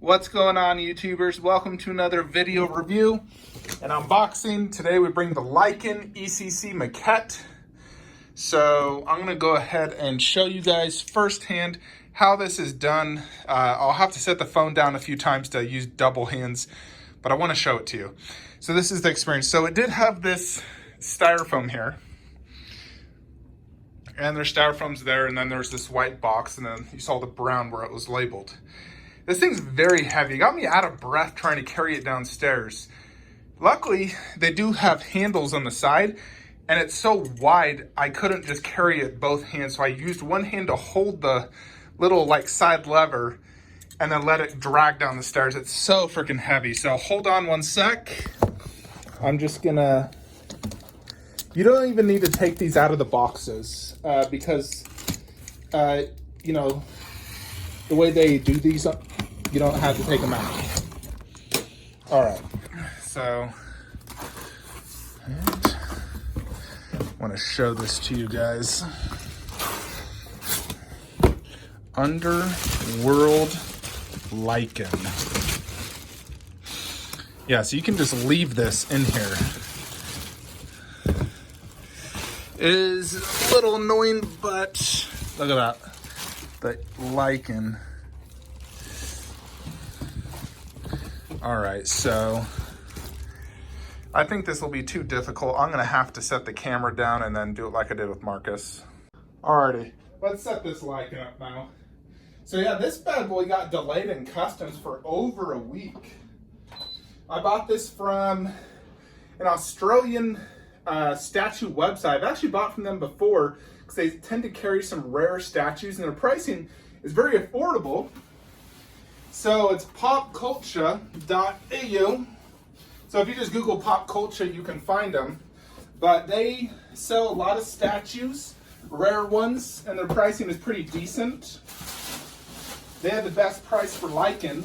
What's going on, YouTubers? Welcome to another video review and unboxing. Today we bring the Lycan ECC Maquette. So I'm going to go ahead and show you guys firsthand how this is done. I'll have to set the phone down a few times to use double hands, but I want to show it to you. So this is the experience. So it did have this styrofoam here. And there's styrofoams there, and then there's this white box, and then you saw the brown where it was labeled. This thing's very heavy. It got me out of breath trying to carry it downstairs. Luckily, they do have handles on the side, and it's so wide, I couldn't just carry it both hands, so I used one hand to hold the little side lever, and then let it drag down the stairs. It's so freaking heavy, so hold on one sec. I'm just gonna... You don't even need to take these out of the boxes because, you know, the way they do these, you don't have to take them out. All right, so I want to show this to you guys. Underworld Lycan. Yeah, so you can just leave this in here. It is a little annoying, but look at that. The Lycan. All right, so I think this will be too difficult. I'm gonna have to set the camera down and then do it like I did with Marcus. Alrighty, let's set this Lycan up now. So yeah, this bad boy got delayed in customs for over a week. I bought this from an Australian statue website. I've actually bought from them before because they tend to carry some rare statues and their pricing is very affordable. So it's popculture.eu. So if you just Google pop culture, you can find them. But they sell a lot of statues, rare ones, and their pricing is pretty decent. They had the best price for Lycan,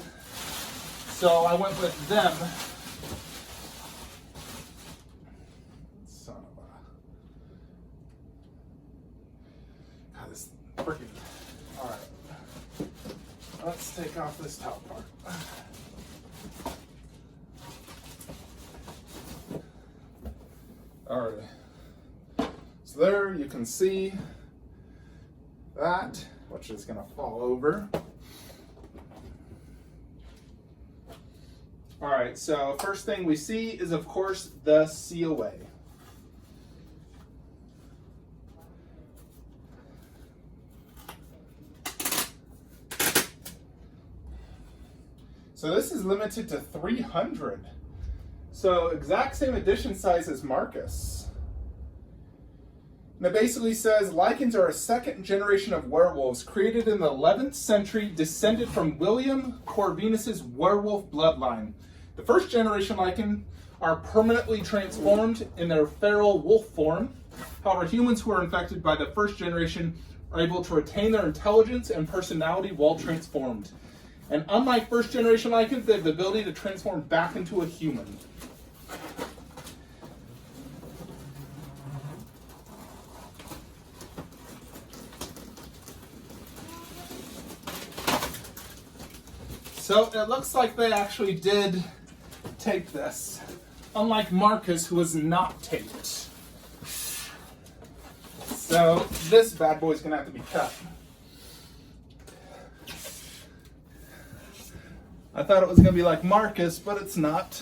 so I went with them. Freaking. All right, let's take off this top part. All right, so there you can see that, which is gonna fall over. All right, so first thing we see is, of course, the COA. So this is limited to 300. So exact same edition size as Marcus. And it basically says, Lycans are a second generation of werewolves created in the 11th century, descended from William Corvinus's werewolf bloodline. The first generation Lycan are permanently transformed in their feral wolf form. However, humans who are infected by the first generation are able to retain their intelligence and personality while transformed. And unlike first generation Lycans, they have the ability to transform back into a human. So it looks like they actually did tape this, unlike Marcus, who was not taped. So this bad boy's gonna have to be cut. I thought it was going to be like Marcus, but it's not.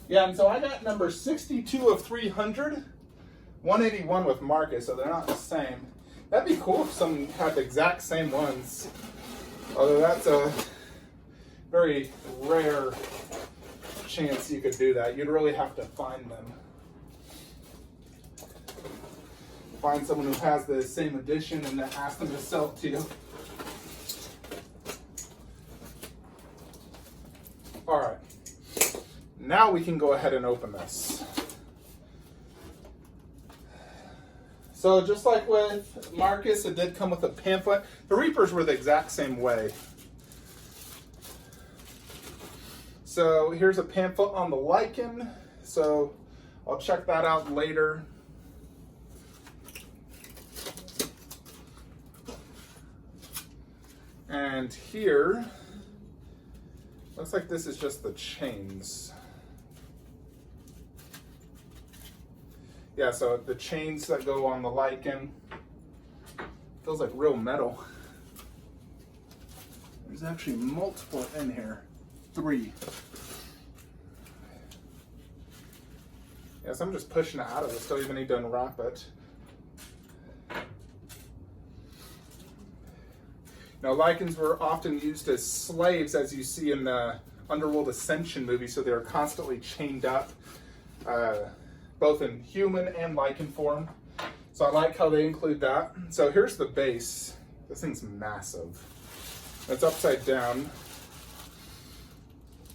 Yeah, and so I got number 62 of 300, 181 with Marcus, so they're not the same. That'd be cool if someone had the exact same ones. Although that's a very rare chance you could do that. You'd really have to find them. Find someone who has the same edition and then ask them to sell it to you. All right, now we can go ahead and open this. So just like with Marcus, it did come with a pamphlet. The Reapers were the exact same way. So here's a pamphlet on the Lycan. So I'll check that out later. And here, looks like this is just the chains. Yeah, so the chains that go on the Lycan. Feels like real metal. There's actually multiple in here. 3. Yes, I'm just pushing it out of this. Don't even need to unwrap it. Now, Lycans were often used as slaves, as you see in the Underworld Ascension movie, so they were constantly chained up, both in human and Lycan form. So I like how they include that. So here's the base. This thing's massive. It's upside down.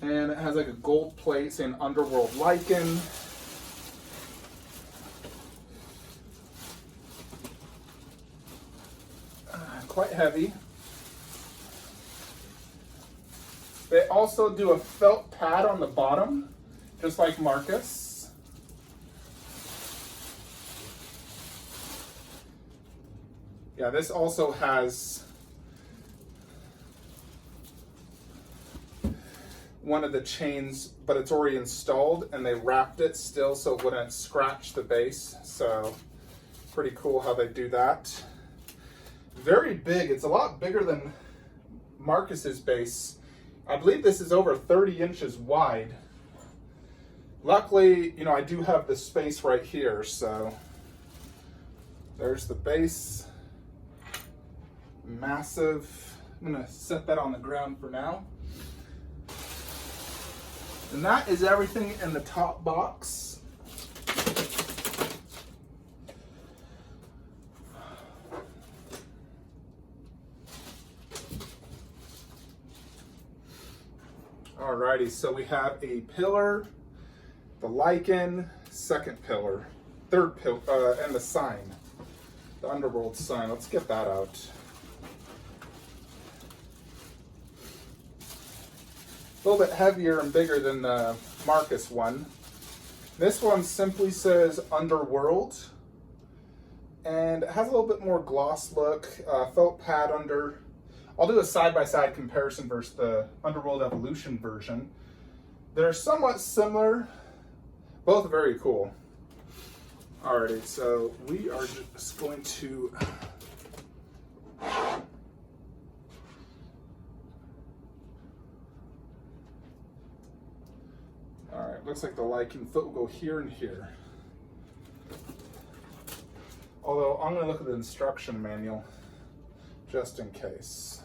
And it has like a gold plate saying Underworld Lycan. Quite heavy. They also do a felt pad on the bottom, just like Marcus. Yeah, this also has one of the chains, but it's already installed and they wrapped it still so it wouldn't scratch the base. So pretty cool how they do that. Very big. It's a lot bigger than Marcus's base. I believe this is over 30 inches wide. Luckily, you know, I do have the space right here, so there's the base. Massive. I'm gonna set that on the ground for now. And that is everything in the top box. Alrighty, so we have a pillar, the Lycan, second pillar, third pillar, and the sign, the Underworld sign. Let's get that out. A little bit heavier and bigger than the Marcus one. This one simply says Underworld, and it has a little bit more gloss look, felt pad under. I'll do a side-by-side comparison versus the Underworld Evolution version. They're somewhat similar, both very cool. Alrighty, so we are just going to Alright, looks like the Lycan foot will go here and here. Although I'm going to look at the instruction manual just in case.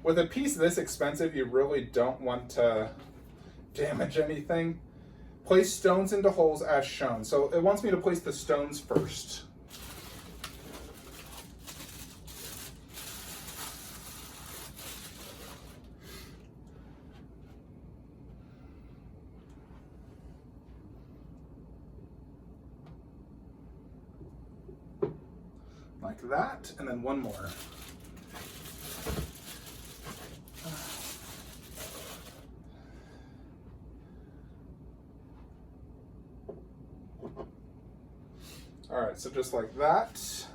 With a piece this expensive, you really don't want to damage anything. Place stones into holes as shown. So it wants me to place the stones first. Like that, and then one more. All right, so just like that.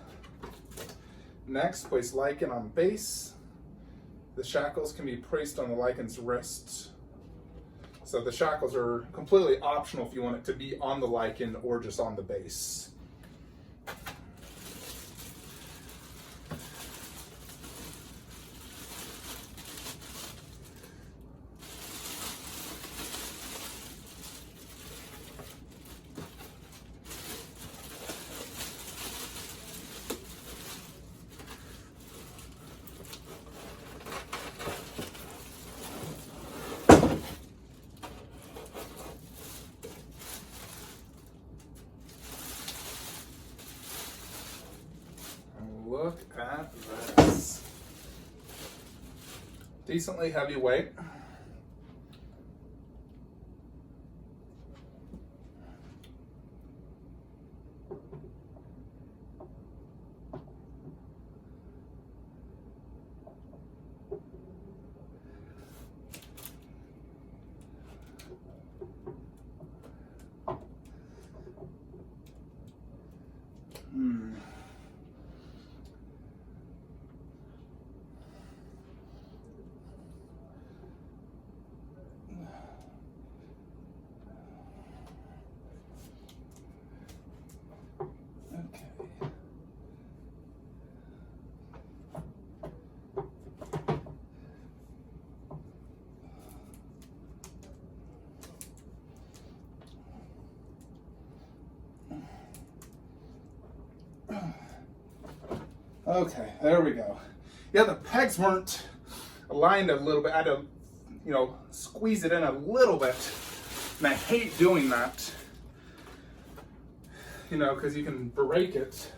Next, place Lycan on base. The shackles can be placed on the Lycan's wrist. So the shackles are completely optional if you want it to be on the Lycan or just on the base. look at this. Decently heavy weight. Okay, there we go. Yeah, the pegs weren't aligned a little bit. I had to, squeeze it in a little bit. And I hate doing that, because you can break it.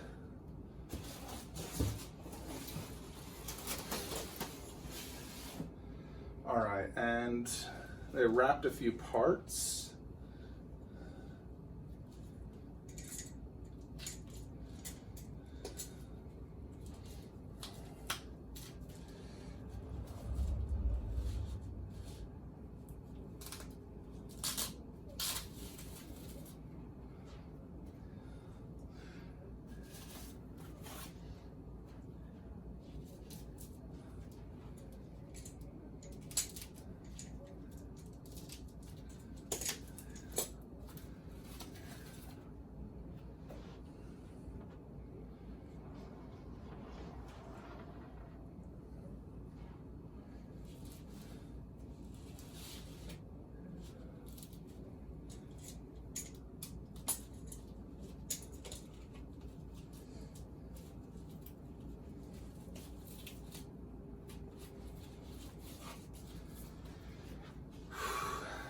All right, and they wrapped a few parts.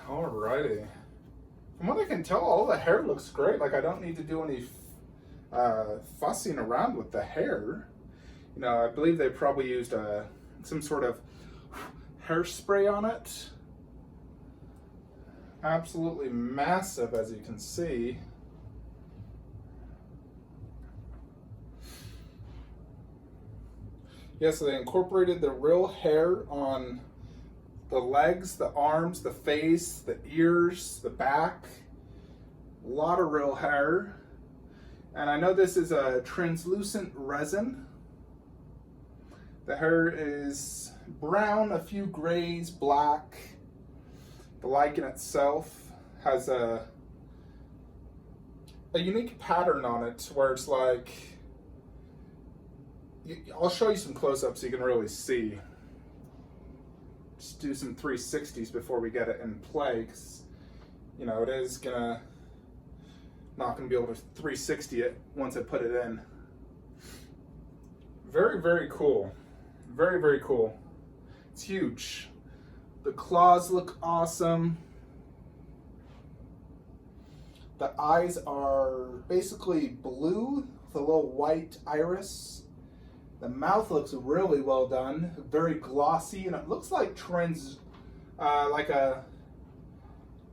Alrighty. From what I can tell, all the hair looks great. Like, I don't need to do any fussing around with the hair. I believe they probably used some sort of hairspray on it. Absolutely massive, as you can see. Yeah, so they incorporated the real hair on the legs, the arms, the face, the ears, the back. A lot of real hair. And I know this is a translucent resin. The hair is brown, a few grays, black. The lichen itself has a unique pattern on it where it's like, I'll show you some close-ups so you can really see. Just do some 360s before we get it in play, because it is not gonna be able to 360 it once I put it in. Very, very cool. Very, very cool. It's huge. The claws look awesome. The eyes are basically blue with a little white iris. The mouth looks really well done, very glossy, and it looks like like a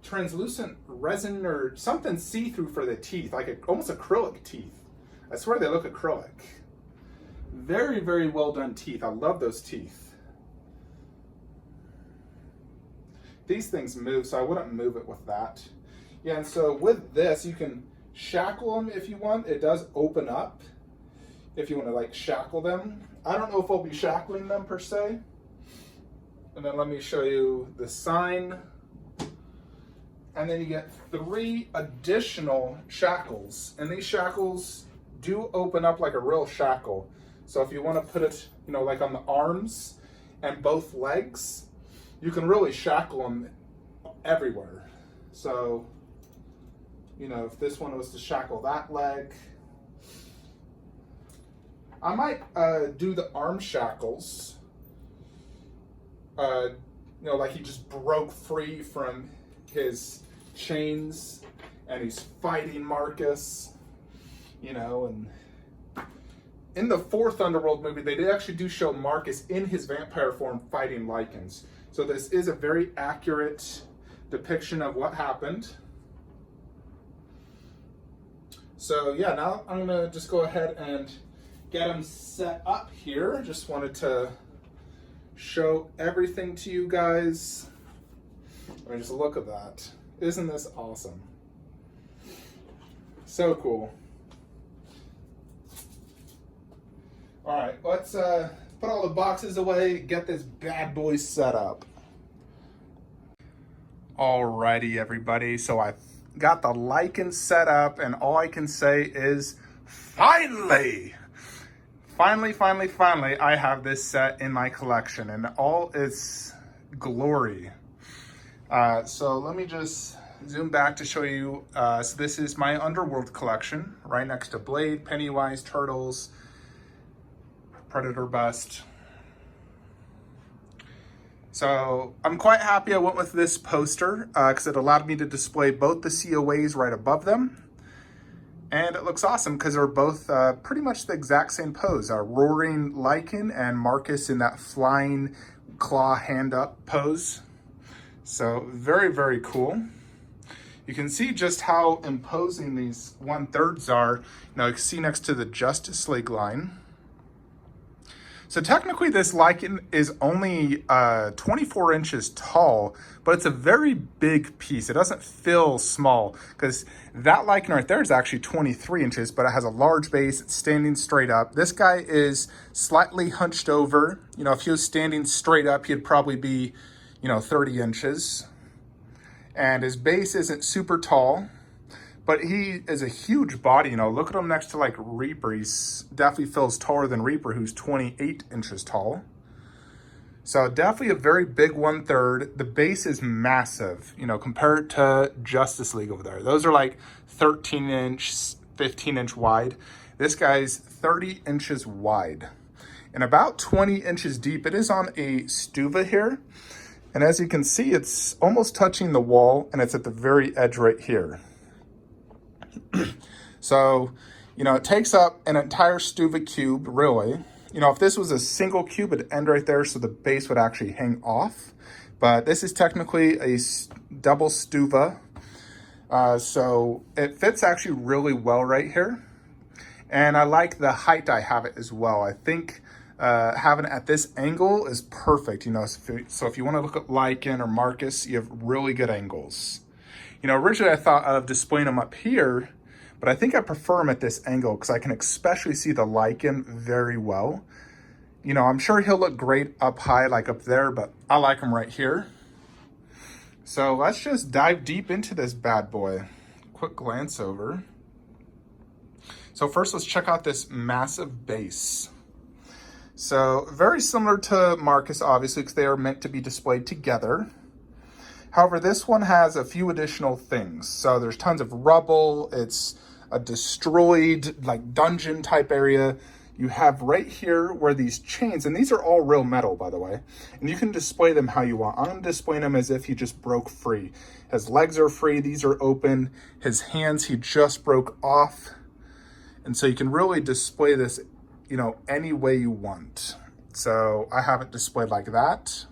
translucent resin or something see-through for the teeth, like almost acrylic teeth. I swear they look acrylic. Very, very well done teeth. I love those teeth. These things move, so I wouldn't move it with that. Yeah, and so with this, you can shackle them if you want. It does open up if you want to like shackle them. I don't know if I'll be shackling them per se. And then let me show you the sign. And then you get 3 additional shackles. And these shackles do open up like a real shackle. So if you want to put it, like on the arms and both legs, you can really shackle them everywhere. So, if this one was to shackle that leg, I might do the arm shackles. Like he just broke free from his chains and he's fighting Marcus, and in the fourth Underworld movie, they did actually do show Marcus in his vampire form fighting Lycans. So this is a very accurate depiction of what happened. So yeah, now I'm gonna just go ahead and get them set up here. Just wanted to show everything to you guys. I mean, just look at that. Isn't this awesome? So cool. All right, let's put all the boxes away, get this bad boy set up. Alrighty, everybody. So I got the Lycan set up, and all I can say is finally, I have this set in my collection in all its glory. So let me just zoom back to show you. So this is my Underworld collection, right next to Blade, Pennywise, Turtles, Predator Bust. So I'm quite happy I went with this poster because it allowed me to display both the COAs right above them. And it looks awesome because they're both pretty much the exact same pose. Roaring Lycan and Marcus in that flying claw hand up pose. So very, very cool. You can see just how imposing these 1/3s are. You know, you can see next to the Justice League line. So technically this Lycan is only 24 inches tall, but it's a very big piece. It doesn't feel small because that Lycan right there is actually 23 inches, but it has a large base. It's standing straight up. This guy is slightly hunched over. You know, if he was standing straight up, he'd probably be, 30 inches. And his base isn't super tall, but he is a huge body. Look at him next to like Reaper. He definitely feels taller than Reaper, who's 28 inches tall. So definitely a very big 1/3. The base is massive, compared to Justice League over there. Those are like 13 inch, 15 inch wide. This guy's 30 inches wide and about 20 inches deep. It is on a stuva here. And as you can see, it's almost touching the wall, and it's at the very edge right here. So, it takes up an entire stuva cube, really. If this was a single cube, it'd end right there, so the base would actually hang off. But this is technically a double stuva. So it fits actually really well right here. And I like the height I have it as well. I think having it at this angle is perfect. So if you want to look at Lycan or Marcus, you have really good angles. Originally I thought of displaying them up here, but I think I prefer them at this angle because I can especially see the Lycan very well. I'm sure he'll look great up high, like up there, but I like him right here. So let's just dive deep into this bad boy. Quick glance over. So first, let's check out this massive base. So very similar to Marcus, obviously, because they are meant to be displayed together. However, this one has a few additional things. So there's tons of rubble. It's a destroyed, like, dungeon type area. You have right here where these chains, and these are all real metal, by the way, and you can display them how you want. I'm displaying them as if he just broke free. His legs are free. These are open. His hands, he just broke off. And so you can really display this, any way you want. So I have it displayed like that.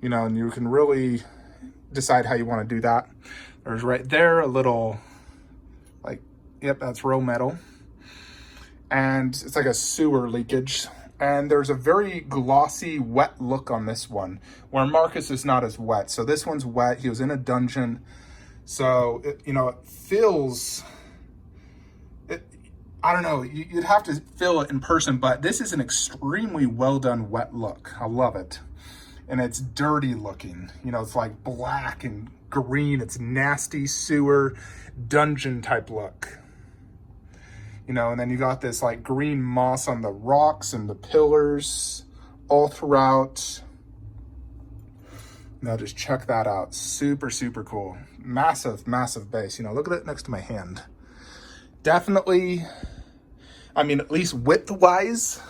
And you can really decide how you want to do that. There's right there a little, that's real metal. And it's like a sewer leakage. And there's a very glossy, wet look on this one, where Marcus is not as wet. So this one's wet. He was in a dungeon. So, it feels, I don't know, you'd have to feel it in person, but this is an extremely well done wet look. I love it. And it's dirty looking. It's like black and green. It's nasty sewer dungeon type look. And then you got this like green moss on the rocks and the pillars all throughout. Now just check that out. Super, super cool. Massive, massive base. Look at it next to my hand. Definitely, at least width-wise,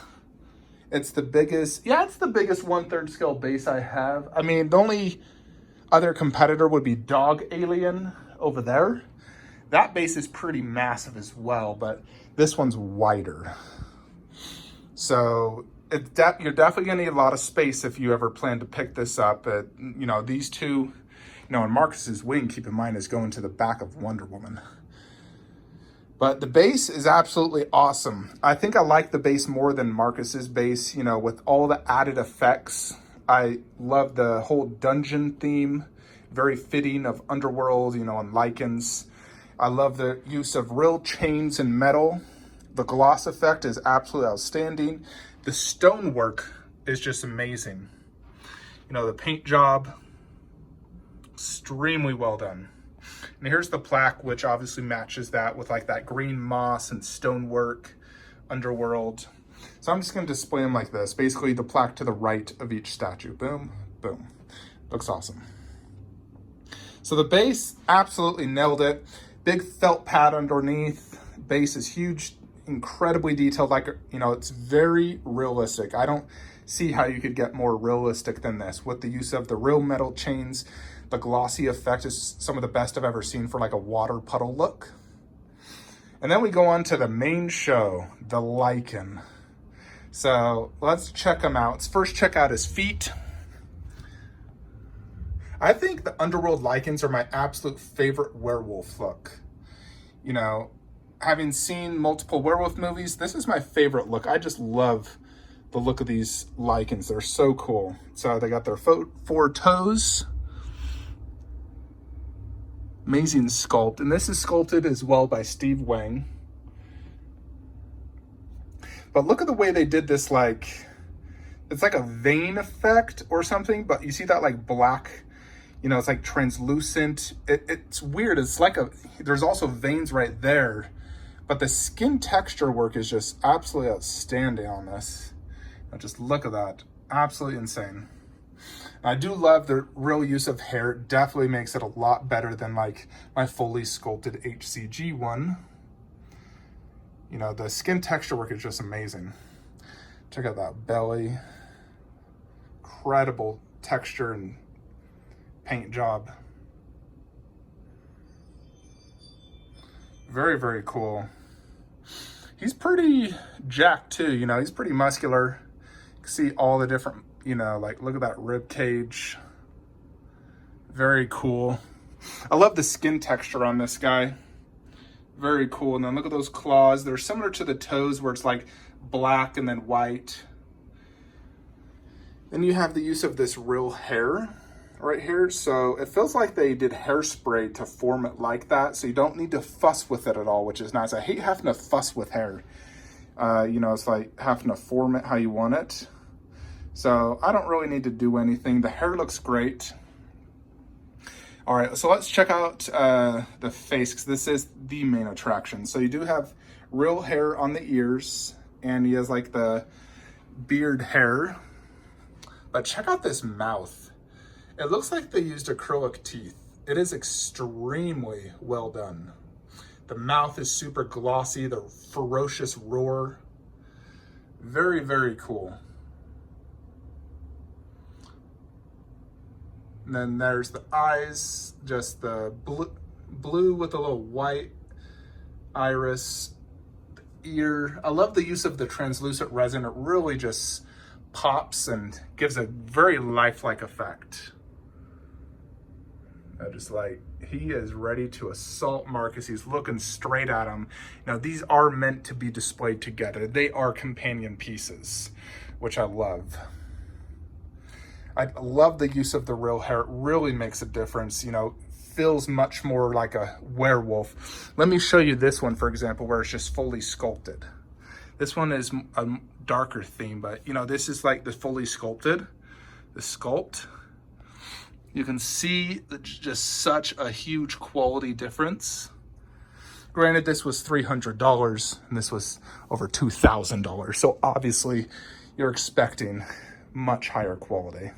it's the biggest. Yeah, it's the biggest 1/3 scale base I have. The only other competitor would be Dog Alien over there. That base is pretty massive as well, but this one's wider. So you're definitely gonna need a lot of space if you ever plan to pick this up. You know, these two, and Marcus's wing, keep in mind, is going to the back of Wonder Woman. But the base is absolutely awesome. I think I like the base more than Marcus's base, with all the added effects. I love the whole dungeon theme, very fitting of Underworld, and Lycans. I love the use of real chains and metal. The gloss effect is absolutely outstanding. The stonework is just amazing. The paint job, extremely well done. And here's the plaque, which obviously matches that with like that green moss and stonework, Underworld. So I'm just gonna display them like this. Basically the plaque to the right of each statue. Boom, boom. Looks awesome. So the base, absolutely nailed it. Big felt pad underneath. Base is huge, incredibly detailed. Like, it's very realistic. I don't see how you could get more realistic than this with the use of the real metal chains. The glossy effect is some of the best I've ever seen for like a water puddle look. And then we go on to the main show, the Lycan. So let's check him out. Let's first check out his feet. I think the Underworld Lycans are my absolute favorite werewolf look. Having seen multiple werewolf movies, this is my favorite look. I just love the look of these Lycans. They're so cool. So they got their 4 toes. Amazing sculpt. And this is sculpted as well by Steve Wang. But look at the way they did this, it's like a vein effect or something, but you see that like black, it's like translucent. It's weird. It's like there's also veins right there, but the skin texture work is just absolutely outstanding on this. Now just look at that. Absolutely insane. I do love the real use of hair. It definitely makes it a lot better than like my fully sculpted HCG one. The skin texture work is just amazing. Check out that belly. Incredible texture and paint job. Very, very cool. He's pretty jacked too, he's pretty muscular. You can see all the different, look at that rib cage. Very cool. I love the skin texture on this guy. Very cool. And then look at those claws. They're similar to the toes where it's like black and then white. Then you have the use of this real hair right here. So it feels like they did hairspray to form it like that. So you don't need to fuss with it at all, which is nice. I hate having to fuss with hair. It's like having to form it how you want it. So I don't really need to do anything. The hair looks great. All right, so let's check out the face, because this is the main attraction. So you do have real hair on the ears, and he has like the beard hair. But check out this mouth. It looks like they used acrylic teeth. It is extremely well done. The mouth is super glossy, the ferocious roar. Very, very cool. And then there's the eyes, just the blue with a little white iris. The ear. I love the use of the translucent resin. It really just pops and gives a very lifelike effect. Just like, he is ready to assault Marcus. He's looking straight at him. These are meant to be displayed together. They are companion pieces, which I love. I love the use of the real hair. It really makes a difference, feels much more like a werewolf. Let me show you this one, for example, where it's just fully sculpted. This one is a darker theme, but this is like the fully sculpted, the sculpt. You can see just such a huge quality difference. Granted, this was $300 and this was over $2,000. So obviously you're expecting much higher quality.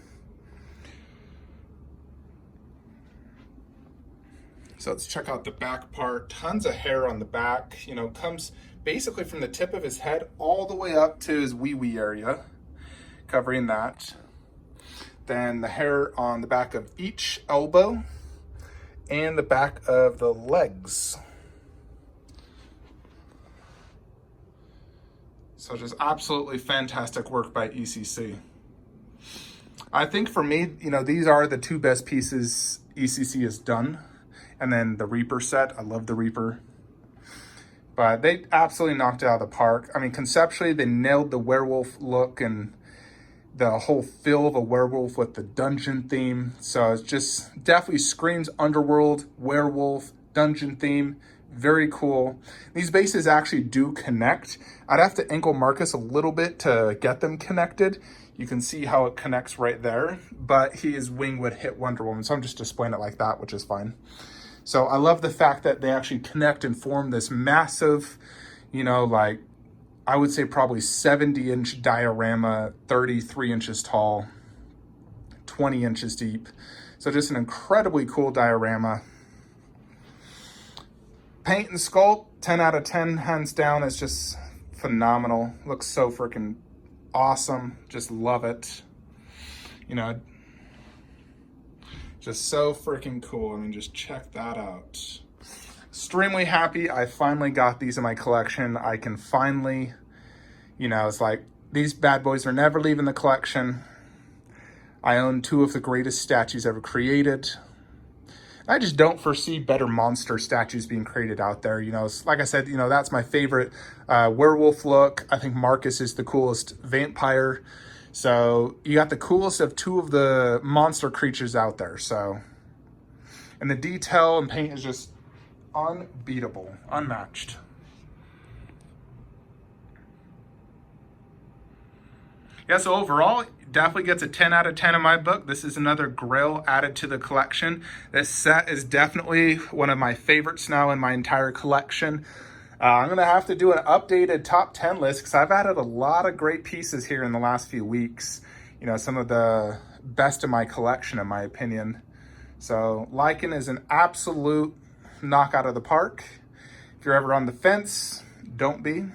So let's check out the back part. Tons of hair on the back, comes basically from the tip of his head all the way up to his wee-wee area, covering that. Then the hair on the back of each elbow and the back of the legs. So just absolutely fantastic work by ECC. I think for me, you know, these are the two best pieces ECC has done. And then the Reaper set, I love the Reaper. But they absolutely knocked it out of the park. I mean, conceptually, they nailed the werewolf look and the whole feel of a werewolf with the dungeon theme. So it's just definitely screams Underworld, werewolf, dungeon theme. Very cool. These bases actually do connect. I'd have to ankle Marcus a little bit to get them connected. You can see how it connects right there, but his wing would hit Wonder Woman. So I'm just displaying it like that, which is fine. So I love the fact that they actually connect and form this massive, you know, like I would say probably 70-inch diorama, 33 inches tall, 20 inches deep. So just an incredibly cool diorama. Paint and sculpt, 10 out of 10, hands down. It's just phenomenal. Looks so freaking awesome. Just love it. You know, just so freaking cool. I mean, just check that out. Extremely happy I finally got these in my collection. I can finally, you know, it's like these bad boys are never leaving the collection. I own two of the greatest statues ever created. I just don't foresee better monster statues being created out there. You know, like I said, you know, that's my favorite werewolf look. I think Marcus is the coolest vampire. So you got the coolest of two of the monster creatures out there. So, and the detail and paint is just unbeatable, unmatched. Yeah, so overall, definitely gets a 10 out of 10 in my book. This is another Grail added to the collection. This set is definitely one of my favorites now in my entire collection. I'm going to have to do an updated top 10 list because I've added a lot of great pieces here in the last few weeks. You know, some of the best in my collection, in my opinion. So Lycan is an absolute knockout of the park. If you're ever on the fence, don't be.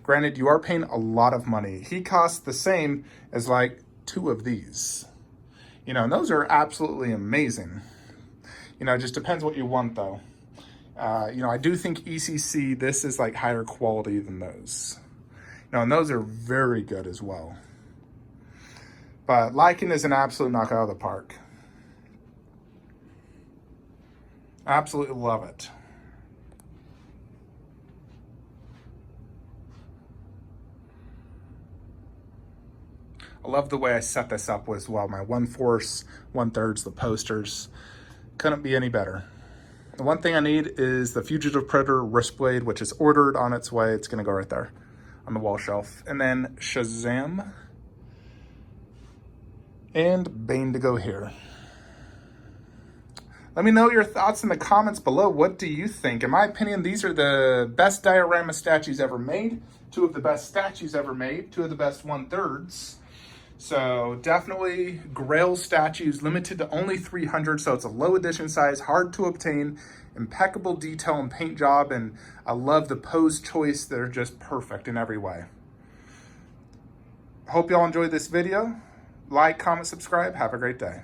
Granted, you are paying a lot of money. He costs the same as like two of these. You know, and those are absolutely amazing. You know, it just depends what you want though. You know, I do think ECC, this is like higher quality than those. You know, and those are very good as well. But Lycan is an absolute knockout of the park. Absolutely love it. I love the way I set this up as well. My 1/4, 1/3, the posters. Couldn't be any better. The one thing I need is the Fugitive Predator wrist blade, which is ordered on its way. It's gonna go right there on the wall shelf. And then Shazam and Bane to go here. Let me know your thoughts in the comments below. What do you think? In my opinion, these are the best diorama statues ever made. Two of the best statues ever made. Two of the best 1/3s. So definitely Grail statues, limited to only 300, so it's a low edition size, hard to obtain, impeccable detail and paint job, and I love the pose choice. They're just perfect in every way. Hope y'all enjoyed this video. Like, comment, subscribe. Have a great day.